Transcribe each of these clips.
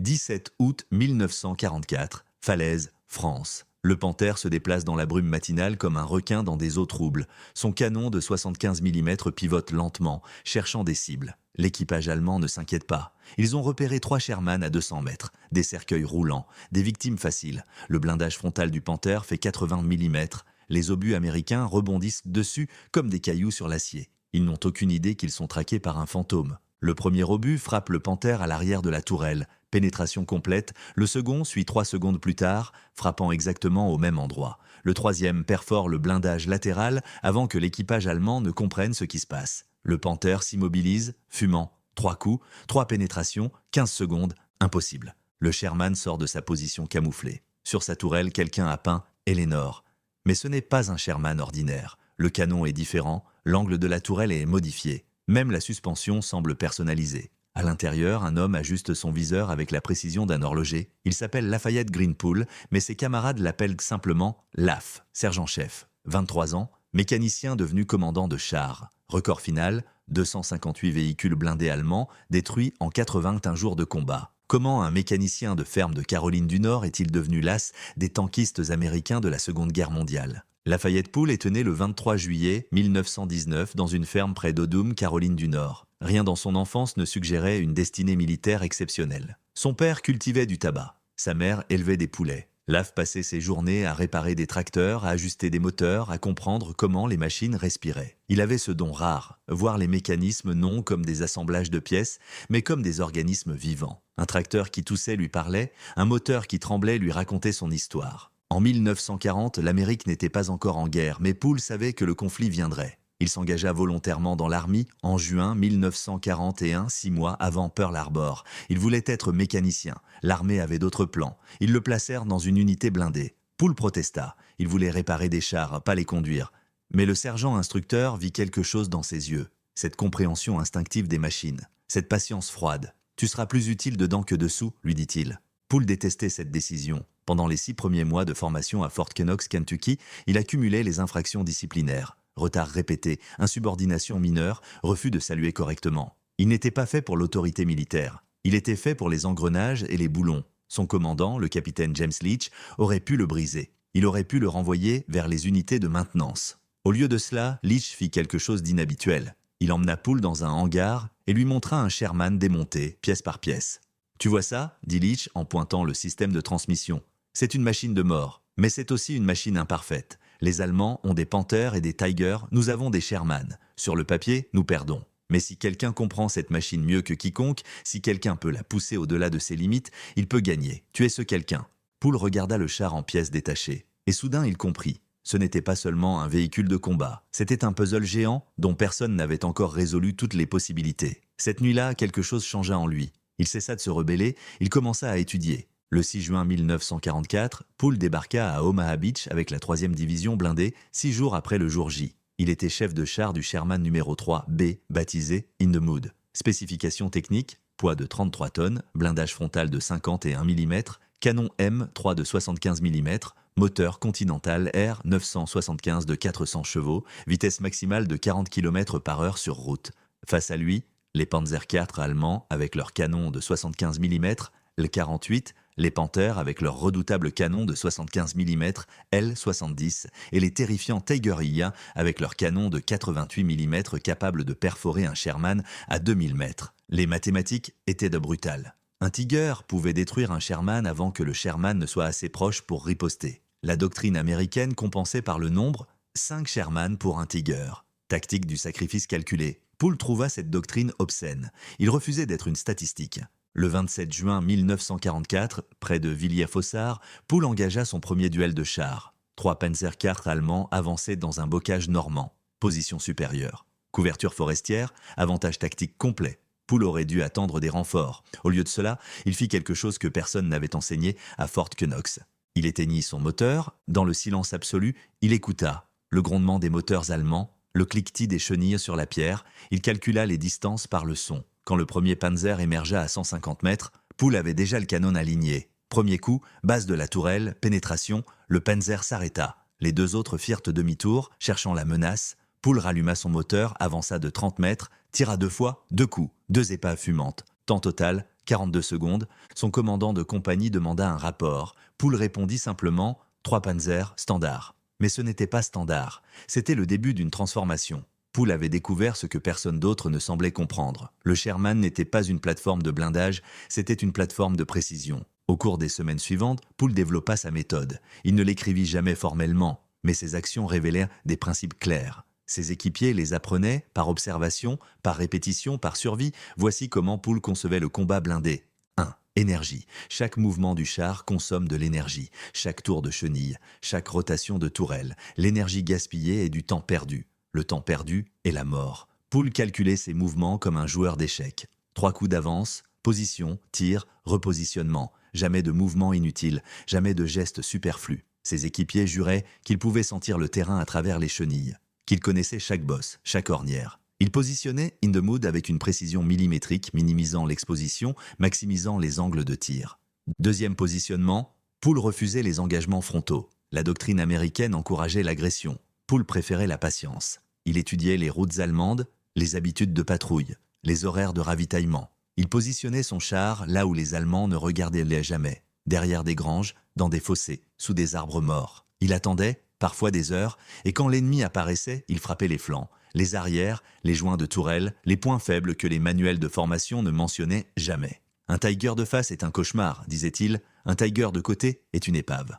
17 août 1944, Falaise, France. Le Panthère se déplace dans la brume matinale comme un requin dans des eaux troubles. Son canon de 75 mm pivote lentement, cherchant des cibles. L'équipage allemand ne s'inquiète pas. Ils ont repéré 3 Sherman à 200 mètres, des cercueils roulants, des victimes faciles. Le blindage frontal du Panthère fait 80 mm. Les obus américains rebondissent dessus comme des cailloux sur l'acier. Ils n'ont aucune idée qu'ils sont traqués par un fantôme. Le premier obus frappe le Panthère à l'arrière de la tourelle. Pénétration complète. Le second suit 3 secondes plus tard, frappant exactement au même endroit. Le troisième perfore le blindage latéral avant que l'équipage allemand ne comprenne ce qui se passe. Le Panthère s'immobilise, fumant. 3 coups, 3 pénétrations, 15 secondes, impossible. Le Sherman sort de sa position camouflée. Sur sa tourelle, quelqu'un a peint Eleanor. Mais ce n'est pas un Sherman ordinaire. Le canon est différent, l'angle de la tourelle est modifié. Même la suspension semble personnalisée. À l'intérieur, un homme ajuste son viseur avec la précision d'un horloger. Il s'appelle Lafayette Greenpool, mais ses camarades l'appellent simplement Laf, sergent-chef. 23 ans, mécanicien devenu commandant de chars. Record final, 258 véhicules blindés allemands détruits en 81 jours de combat. Comment un mécanicien de ferme de Caroline du Nord est-il devenu l'as des tankistes américains de la Seconde Guerre mondiale ? Lafayette Poole est né le 23 juillet 1919 dans une ferme près d'Odum, Caroline du Nord. Rien dans son enfance ne suggérait une destinée militaire exceptionnelle. Son père cultivait du tabac. Sa mère élevait des poulets. Laf passait ses journées à réparer des tracteurs, à ajuster des moteurs, à comprendre comment les machines respiraient. Il avait ce don rare, voir les mécanismes non comme des assemblages de pièces, mais comme des organismes vivants. Un tracteur qui toussait lui parlait, un moteur qui tremblait lui racontait son histoire. En 1940, l'Amérique n'était pas encore en guerre, mais Poole savait que le conflit viendrait. Il s'engagea volontairement dans l'armée en juin 1941, 6 mois avant Pearl Harbor. Il voulait être mécanicien. L'armée avait d'autres plans. Ils le placèrent dans une unité blindée. Poole protesta. Il voulait réparer des chars, pas les conduire. Mais le sergent instructeur vit quelque chose dans ses yeux. Cette compréhension instinctive des machines. Cette patience froide. « Tu seras plus utile dedans que dessous », lui dit-il. Poole détestait cette décision. Pendant les 6 premiers mois de formation à Fort Knox, Kentucky, il accumulait les infractions disciplinaires. Retard répété, insubordination mineure, refus de saluer correctement. Il n'était pas fait pour l'autorité militaire. Il était fait pour les engrenages et les boulons. Son commandant, le capitaine James Leach, aurait pu le briser. Il aurait pu le renvoyer vers les unités de maintenance. Au lieu de cela, Leach fit quelque chose d'inhabituel. Il emmena Poole dans un hangar et lui montra un Sherman démonté, pièce par pièce. « Tu vois ça ?» dit Leach en pointant le système de transmission. « C'est une machine de mort, mais c'est aussi une machine imparfaite. Les Allemands ont des Panthers et des Tigers, nous avons des Sherman. Sur le papier, nous perdons. Mais si quelqu'un comprend cette machine mieux que quiconque, si quelqu'un peut la pousser au-delà de ses limites, il peut gagner. Tu es ce quelqu'un. » Poole regarda le char en pièces détachées. Et soudain, il comprit. Ce n'était pas seulement un véhicule de combat. C'était un puzzle géant dont personne n'avait encore résolu toutes les possibilités. Cette nuit-là, quelque chose changea en lui. Il cessa de se rebeller, il commença à étudier. Le 6 juin 1944, Poole débarqua à Omaha Beach avec la 3e division blindée 6 jours après le jour J. Il était chef de char du Sherman numéro 3B, baptisé In the Mood. Spécifications techniques, poids de 33 tonnes, blindage frontal de 51 mm, canon M3 de 75 mm, moteur Continental R 975 de 400 chevaux, vitesse maximale de 40 km/h sur route. Face à lui, les Panzer IV allemands avec leur canon de 75 mm, L-48, les Panthers avec leur redoutable canon de 75 mm, L-70, et les terrifiants Tiger IA avec leur canon de 88 mm capable de perforer un Sherman à 2000 mètres. Les mathématiques étaient de brutales. Un Tiger pouvait détruire un Sherman avant que le Sherman ne soit assez proche pour riposter. La doctrine américaine compensait par le nombre 5 Sherman pour un Tiger. Tactique du sacrifice calculé. Poole trouva cette doctrine obscène. Il refusait d'être une statistique. Le 27 juin 1944, près de Villiers-Fossard, Poole engagea son premier duel de chars. 3 Panzer IV allemands avançaient dans un bocage normand. Position supérieure. Couverture forestière, avantage tactique complet. Poole aurait dû attendre des renforts. Au lieu de cela, il fit quelque chose que personne n'avait enseigné à Fort Knox. Il éteignit son moteur. Dans le silence absolu, il écouta le grondement des moteurs allemands, le cliquetis des chenilles sur la pierre. Il calcula les distances par le son. Quand le premier Panzer émergea à 150 mètres, Poole avait déjà le canon aligné. Premier coup, base de la tourelle, pénétration, le Panzer s'arrêta. Les 2 autres firent demi-tour, cherchant la menace. Poole ralluma son moteur, avança de 30 mètres, tira 2 fois, 2 coups, 2 épaves fumantes. Temps total, 42 secondes, son commandant de compagnie demanda un rapport. Poul répondit simplement « 3 Panzers, standard ». Mais ce n'était pas standard, c'était le début d'une transformation. Poul avait découvert ce que personne d'autre ne semblait comprendre. Le Sherman n'était pas une plateforme de blindage, c'était une plateforme de précision. Au cours des semaines suivantes, Poul développa sa méthode. Il ne l'écrivit jamais formellement, mais ses actions révélaient des principes clairs. Ses équipiers les apprenaient par observation, par répétition, par survie. Voici comment Poul concevait le combat blindé. 1. Énergie. Chaque mouvement du char consomme de l'énergie. Chaque tour de chenille, chaque rotation de tourelle. L'énergie gaspillée est du temps perdu. Le temps perdu est la mort. Poul calculait ses mouvements comme un joueur d'échecs. 3 coups d'avance, position, tir, repositionnement. Jamais de mouvement inutile, jamais de geste superflu. Ses équipiers juraient qu'ils pouvaient sentir le terrain à travers les chenilles, qu'ils connaissaient chaque bosse, chaque ornière. Il positionnait In the Mood avec une précision millimétrique, minimisant l'exposition, maximisant les angles de tir. Deuxième positionnement, Poul refusait les engagements frontaux. La doctrine américaine encourageait l'agression. Poul préférait la patience. Il étudiait les routes allemandes, les habitudes de patrouille, les horaires de ravitaillement. Il positionnait son char là où les Allemands ne regardaient jamais, derrière des granges, dans des fossés, sous des arbres morts. Il attendait, parfois des heures, et quand l'ennemi apparaissait, il frappait les flancs, les arrières, les joints de tourelle, les points faibles que les manuels de formation ne mentionnaient jamais. Un Tiger de face est un cauchemar, disait-il, un Tiger de côté est une épave.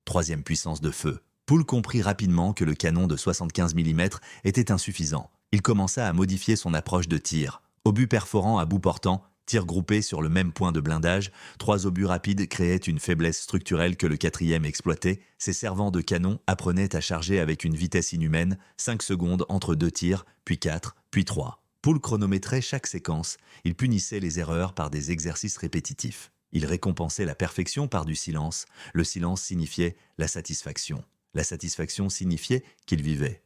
Troisième puissance de feu. Poul comprit rapidement que le canon de 75 mm était insuffisant. Il commença à modifier son approche de tir. Obus perforants à bout portant, tir groupé sur le même point de blindage, 3 obus rapides créaient une faiblesse structurelle que le 4e exploitait. Ses servants de canon apprenaient à charger avec une vitesse inhumaine, 5 secondes entre 2 tirs, puis 4, puis 3. Poul chronométrait chaque séquence. Il punissait les erreurs par des exercices répétitifs. Il récompensait la perfection par du silence. Le silence signifiait la satisfaction. La satisfaction signifiait qu'il vivait.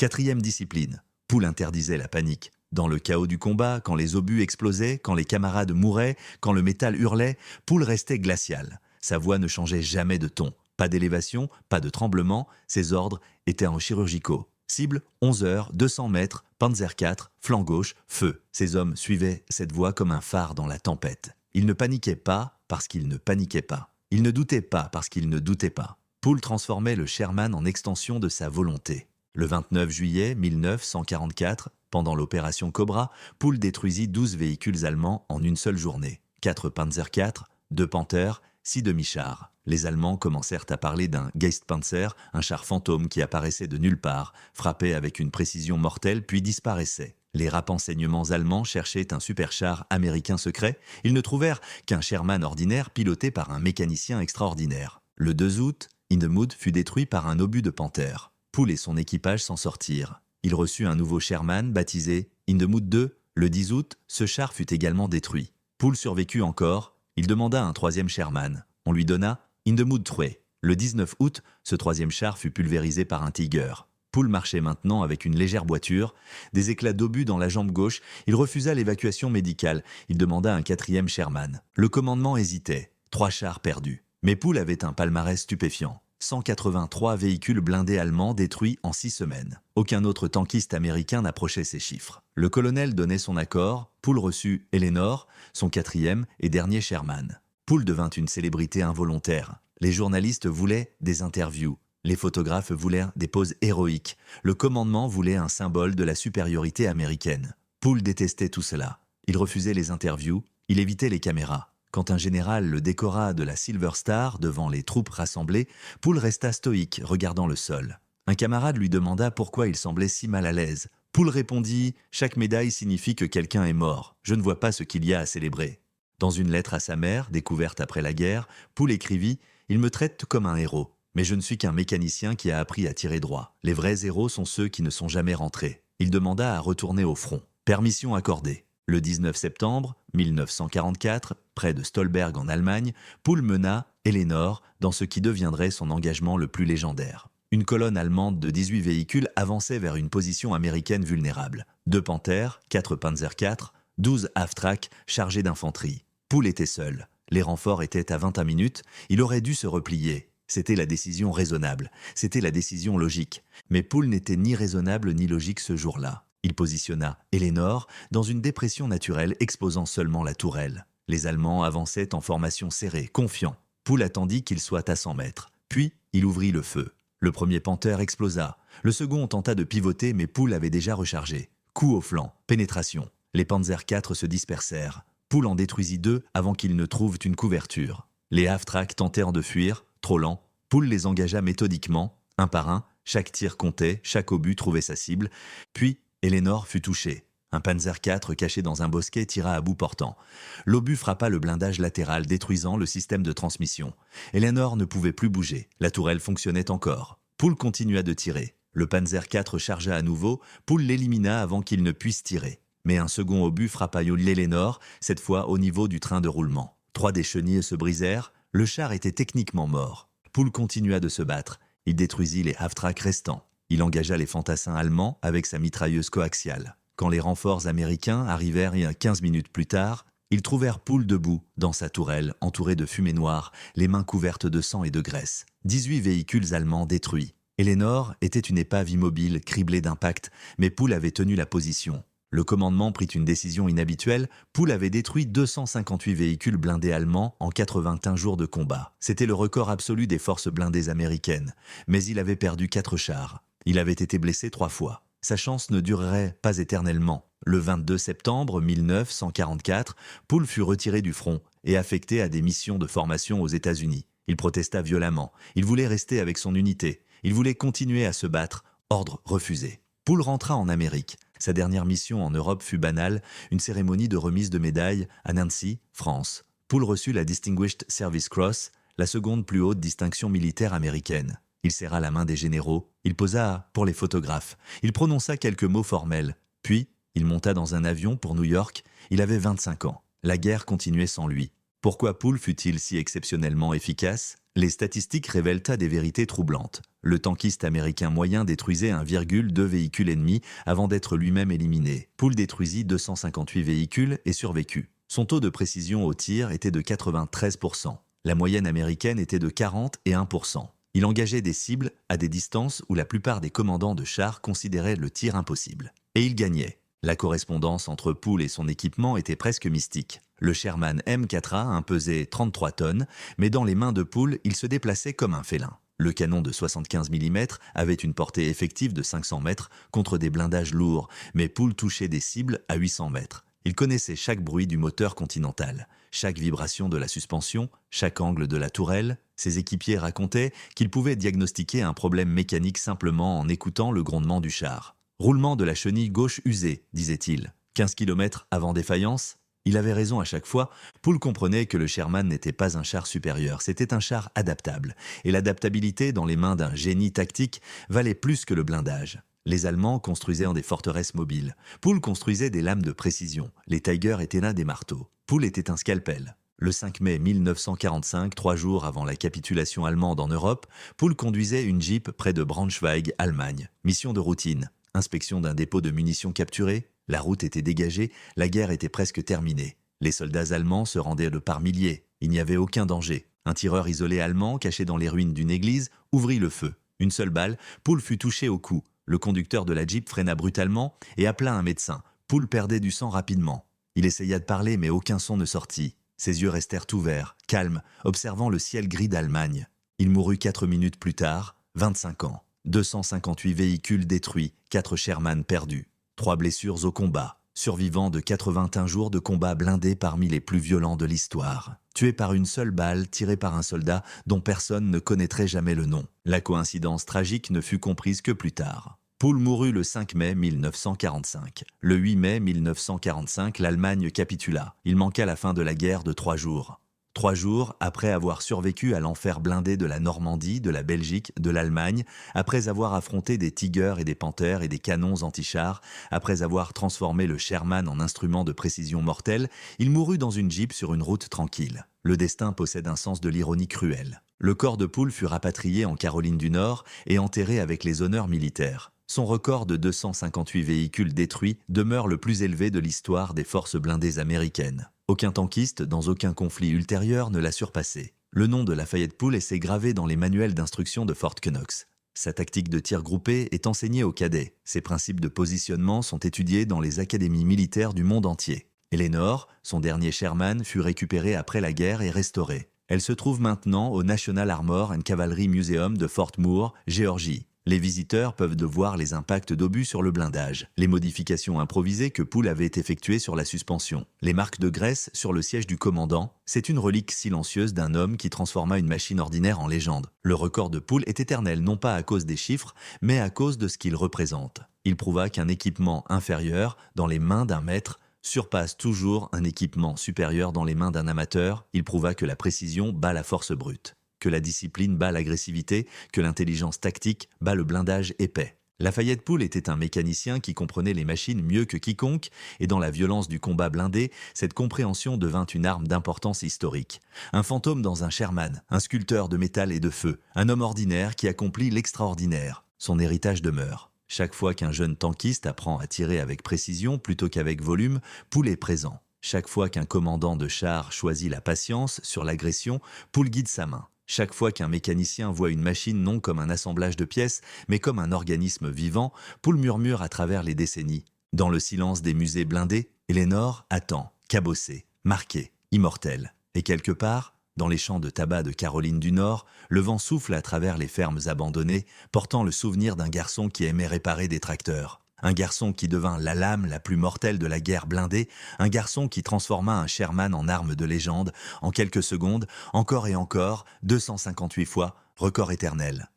4e discipline. Poul interdisait la panique. Dans le chaos du combat, quand les obus explosaient, quand les camarades mouraient, quand le métal hurlait, Poul restait glacial. Sa voix ne changeait jamais de ton. Pas d'élévation, pas de tremblement, ses ordres étaient en chirurgicaux. Cible, 11 heures, 200 mètres, Panzer IV, flanc gauche, feu. Ces hommes suivaient cette voix comme un phare dans la tempête. Ils ne paniquaient pas parce qu'ils ne paniquaient pas. Ils ne doutaient pas parce qu'ils ne doutaient pas. Poul transformait le Sherman en extension de sa volonté. Le 29 juillet 1944, pendant l'opération Cobra, Poul détruisit 12 véhicules allemands en une seule journée. 4 Panzer IV, 2 Panther, 6 demi-chars. Les Allemands commencèrent à parler d'un Geistpanzer, un char fantôme qui apparaissait de nulle part, frappait avec une précision mortelle puis disparaissait. Les renseignements allemands cherchaient un superchar américain secret. Ils ne trouvèrent qu'un Sherman ordinaire piloté par un mécanicien extraordinaire. Le 2 août, In the Mood fut détruit par un obus de Panther. Poul et son équipage s'en sortirent. Il reçut un nouveau Sherman baptisé In the Mood 2. Le 10 août, ce char fut également détruit. Poul survécut encore. Il demanda un 3e Sherman. On lui donna In the Mood 3. Le 19 août, ce 3e char fut pulvérisé par un Tiger. Poul marchait maintenant avec une légère boiture, des éclats d'obus dans la jambe gauche. Il refusa l'évacuation médicale. Il demanda un 4e Sherman. Le commandement hésitait. 3 chars perdus. Mais Poul avait un palmarès stupéfiant. 183 véhicules blindés allemands détruits en 6 semaines. Aucun autre tankiste américain n'approchait ces chiffres. Le colonel donnait son accord. Poul reçut Eleanor, son 4e et dernier Sherman. Poul devint une célébrité involontaire. Les journalistes voulaient des interviews. Les photographes voulaient des poses héroïques. Le commandement voulait un symbole de la supériorité américaine. Poul détestait tout cela. Il refusait les interviews, il évitait les caméras. Quand un général le décora de la Silver Star devant les troupes rassemblées, Poul resta stoïque, regardant le sol. Un camarade lui demanda pourquoi il semblait si mal à l'aise. Poul répondit « Chaque médaille signifie que quelqu'un est mort. Je ne vois pas ce qu'il y a à célébrer. » Dans une lettre à sa mère, découverte après la guerre, Poul écrivit « Il me traite comme un héros. Mais je ne suis qu'un mécanicien qui a appris à tirer droit. Les vrais héros sont ceux qui ne sont jamais rentrés. » Il demanda à retourner au front. Permission accordée. Le 19 septembre 1944, près de Stolberg en Allemagne, Poul mena Eleanor dans ce qui deviendrait son engagement le plus légendaire. Une colonne allemande de 18 véhicules avançait vers une position américaine vulnérable. 2 Panthers, 4 Panzer IV, 12 Half-Track chargés d'infanterie. Poul était seul. Les renforts étaient à 21 minutes. Il aurait dû se replier. C'était la décision raisonnable. C'était la décision logique. Mais Poul n'était ni raisonnable ni logique ce jour-là. Il positionna Eleanor dans une dépression naturelle exposant seulement la tourelle. Les Allemands avançaient en formation serrée, confiants. Poole attendit qu'il soit à 100 mètres. Puis, il ouvrit le feu. Le premier Panther explosa. Le second tenta de pivoter, mais Poole avait déjà rechargé. Coup au flanc, pénétration. Les Panzer IV se dispersèrent. Poole en détruisit 2 avant qu'ils ne trouvent une couverture. Les half-track tentèrent de fuir, trop lents. Poole les engagea méthodiquement, un par un. Chaque tir comptait, chaque obus trouvait sa cible. Puis, Eleanor fut touchée. Un Panzer IV caché dans un bosquet tira à bout portant. L'obus frappa le blindage latéral, détruisant le système de transmission. Eleanor ne pouvait plus bouger. La tourelle fonctionnait encore. Poole continua de tirer. Le Panzer IV chargea à nouveau. Poole l'élimina avant qu'il ne puisse tirer. Mais un second obus frappa l'Eleanor, cette fois au niveau du train de roulement. 3 des chenilles se brisèrent. Le char était techniquement mort. Poole continua de se battre. Il détruisit les half-track restants. Il engagea les fantassins allemands avec sa mitrailleuse coaxiale. Quand les renforts américains arrivèrent 15 minutes plus tard, ils trouvèrent Poole debout, dans sa tourelle, entouré de fumée noire, les mains couvertes de sang et de graisse. 18 véhicules allemands détruits. Eleanor était une épave immobile, criblée d'impacts, mais Poole avait tenu la position. Le commandement prit une décision inhabituelle. Poole avait détruit 258 véhicules blindés allemands en 81 jours de combat. C'était le record absolu des forces blindées américaines. Mais il avait perdu 4 chars. Il avait été blessé 3 fois. Sa chance ne durerait pas éternellement. Le 22 septembre 1944, Poole fut retiré du front et affecté à des missions de formation aux États-Unis. Il protesta violemment. Il voulait rester avec son unité. Il voulait continuer à se battre. Ordre refusé. Poole rentra en Amérique. Sa dernière mission en Europe fut banale, une cérémonie de remise de médailles à Nancy, France. Poole reçut la Distinguished Service Cross, la seconde plus haute distinction militaire américaine. Il serra la main des généraux, il posa pour les photographes, il prononça quelques mots formels. Puis, il monta dans un avion pour New York. Il avait 25 ans. La guerre continuait sans lui. Pourquoi Poole fut-il si exceptionnellement efficace ? Les statistiques révèlent des vérités troublantes. Le tankiste américain moyen détruisait 1,2 véhicules ennemis avant d'être lui-même éliminé. Poole détruisit 258 véhicules et survécut. Son taux de précision au tir était de 93%. La moyenne américaine était de 41%. Il engageait des cibles à des distances où la plupart des commandants de chars considéraient le tir impossible. Et il gagnait. La correspondance entre Poole et son équipement était presque mystique. Le Sherman M4A pesait 33 tonnes, mais dans les mains de Poole, il se déplaçait comme un félin. Le canon de 75 mm avait une portée effective de 500 mètres contre des blindages lourds, mais Poole touchait des cibles à 800 mètres. Il connaissait chaque bruit du moteur Continental, chaque vibration de la suspension, chaque angle de la tourelle. Ses équipiers racontaient qu'il pouvait diagnostiquer un problème mécanique simplement en écoutant le grondement du char. « Roulement de la chenille gauche usée », disait-il. 15 km avant défaillance. Il avait raison à chaque fois. Poole comprenait que le Sherman n'était pas un char supérieur, c'était un char adaptable. Et l'adaptabilité dans les mains d'un génie tactique valait plus que le blindage. Les Allemands construisaient des forteresses mobiles. Poole construisait des lames de précision. Les Tiger étaient là des marteaux. Poole était un scalpel. Le 5 mai 1945, 3 jours avant la capitulation allemande en Europe, Poole conduisait une Jeep près de Braunschweig, Allemagne. Mission de routine. Inspection d'un dépôt de munitions capturé. La route était dégagée, la guerre était presque terminée. Les soldats allemands se rendaient par milliers. Il n'y avait aucun danger. Un tireur isolé allemand, caché dans les ruines d'une église, ouvrit le feu. Une seule balle, Poole fut touché au cou. Le conducteur de la Jeep freina brutalement et appela un médecin. Poole perdait du sang rapidement. Il essaya de parler, mais aucun son ne sortit. Ses yeux restèrent ouverts, calmes, observant le ciel gris d'Allemagne. Il mourut 4 minutes plus tard, 25 ans. 258 véhicules détruits, 4 Sherman perdus. 3 blessures au combat. Survivant de 81 jours de combat blindé parmi les plus violents de l'histoire. Tué par une seule balle tirée par un soldat dont personne ne connaîtrait jamais le nom. La coïncidence tragique ne fut comprise que plus tard. Poole mourut le 5 mai 1945. Le 8 mai 1945, l'Allemagne capitula. Il manqua la fin de la guerre de 3 jours. 3 jours après avoir survécu à l'enfer blindé de la Normandie, de la Belgique, de l'Allemagne, après avoir affronté des Tigers et des Panthers et des canons anti-chars, après avoir transformé le Sherman en instrument de précision mortelle, il mourut dans une Jeep sur une route tranquille. Le destin possède un sens de l'ironie cruelle. Le corps de Poole fut rapatrié en Caroline du Nord et enterré avec les honneurs militaires. Son record de 258 véhicules détruits demeure le plus élevé de l'histoire des forces blindées américaines. Aucun tankiste, dans aucun conflit ultérieur, ne l'a surpassé. Le nom de Lafayette Poole est gravé dans les manuels d'instruction de Fort Knox. Sa tactique de tir groupé est enseignée aux cadets. Ses principes de positionnement sont étudiés dans les académies militaires du monde entier. Eleanor, son dernier Sherman, fut récupéré après la guerre et restauré. Elle se trouve maintenant au National Armor and Cavalry Museum de Fort Moore, Géorgie. Les visiteurs peuvent de voir les impacts d'obus sur le blindage, les modifications improvisées que Poole avait effectuées sur la suspension, les marques de graisse sur le siège du commandant. C'est une relique silencieuse d'un homme qui transforma une machine ordinaire en légende. Le record de Poole est éternel, non pas à cause des chiffres, mais à cause de ce qu'il représente. Il prouva qu'un équipement inférieur, dans les mains d'un maître, surpasse toujours un équipement supérieur dans les mains d'un amateur. Il prouva que la précision bat la force brute, que la discipline bat l'agressivité, que l'intelligence tactique bat le blindage épais. Lafayette Poole était un mécanicien qui comprenait les machines mieux que quiconque, et dans la violence du combat blindé, cette compréhension devint une arme d'importance historique. Un fantôme dans un Sherman, un sculpteur de métal et de feu, un homme ordinaire qui accomplit l'extraordinaire. Son héritage demeure. Chaque fois qu'un jeune tankiste apprend à tirer avec précision plutôt qu'avec volume, Poole est présent. Chaque fois qu'un commandant de char choisit la patience sur l'agression, Poole guide sa main. Chaque fois qu'un mécanicien voit une machine non comme un assemblage de pièces, mais comme un organisme vivant, Poole murmure à travers les décennies. Dans le silence des musées blindés, Eleanor attend, cabossée, marquée, immortelle. Et quelque part, dans les champs de tabac de Caroline du Nord, le vent souffle à travers les fermes abandonnées, portant le souvenir d'un garçon qui aimait réparer des tracteurs. Un garçon qui devint la lame la plus mortelle de la guerre blindée, un garçon qui transforma un Sherman en arme de légende, en quelques secondes, encore et encore, 258 fois, record éternel.